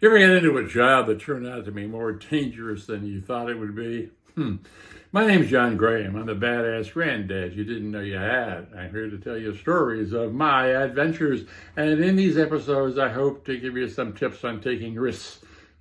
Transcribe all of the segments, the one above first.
You ever get into a job that turned out to be more dangerous than you thought it would be? My name's John Graham. I'm the badass granddad you didn't know you had. I'm here to tell you stories of my adventures. And in these episodes, I hope to give you some tips on taking risks,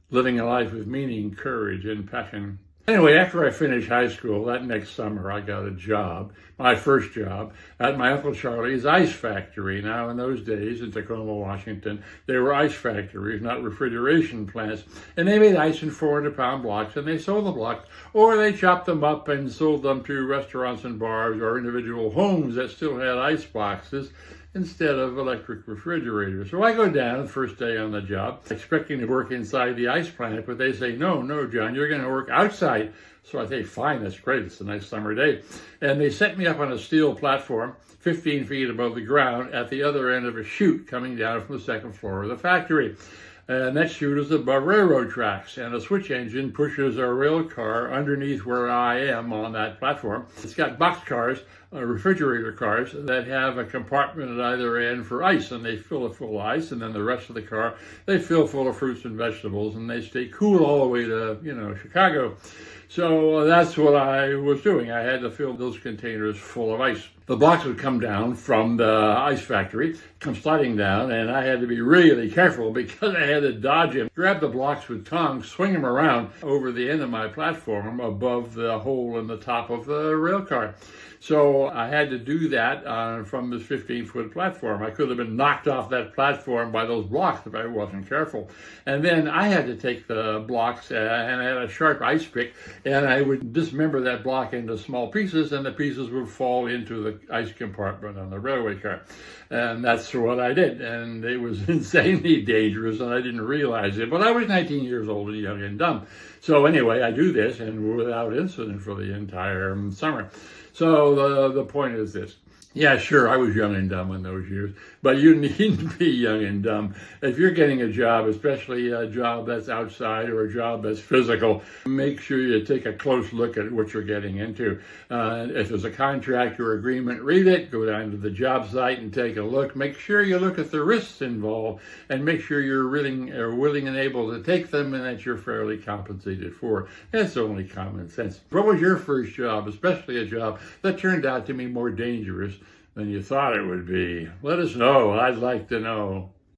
living a life with meaning, courage, and passion. Anyway, after I finished high school, that next summer, I got a job, my first job, at my Uncle Charlie's ice factory. Now, in those days in Tacoma, Washington, they were ice factories, not refrigeration plants. And they made ice in 400-pound blocks, and they sold the blocks, or they chopped them up and sold them to restaurants and bars or individual homes that still had ice boxes instead of electric refrigerators. So I go down the first day on the job, expecting to work inside the ice plant, but they say, no, John, you're going to work outside. So I say, fine, that's great. It's a nice summer day. And they set me up on a steel platform 15 feet above the ground at the other end of a chute coming down from the second floor of the factory. And that chute is above railroad tracks, and a switch engine pushes a rail car underneath where I am on that platform. It's got boxcars, refrigerator cars, that have a compartment at either end for ice, and they fill it full of ice, and then the rest of the car, they fill full of fruits and vegetables, and they stay cool all the way to, Chicago. So that's what I was doing. I had to fill those containers full of ice. The blocks would come down from the ice factory, come sliding down, and I had to be really careful because I had to dodge them, grab the blocks with tongs, swing them around over the end of my platform above the hole in the top of the rail car. So I had to do that from this 15-foot platform. I could have been knocked off that platform by those blocks if I wasn't careful. And then I had to take the blocks and I had a sharp ice pick, and I would dismember that block into small pieces, and the pieces would fall into the ice compartment on the railway car. And that's what I did. And it was insanely dangerous, and I didn't realize it. But I was 19 years old and young and dumb. So anyway, I do this, and without incident for the entire summer. So the point is this. Yeah, sure, I was young and dumb in those years, but you needn't be young and dumb. If you're getting a job, especially a job that's outside or a job that's physical, make sure you take a close look at what you're getting into. If there's a contract or agreement, read it, go down to the job site and take a look. Make sure you look at the risks involved and make sure you're willing and able to take them and that you're fairly compensated for it. That's only common sense. What was your first job, especially a job that turned out to be more dangerous than you thought it would be? Let us know. I'd like to know.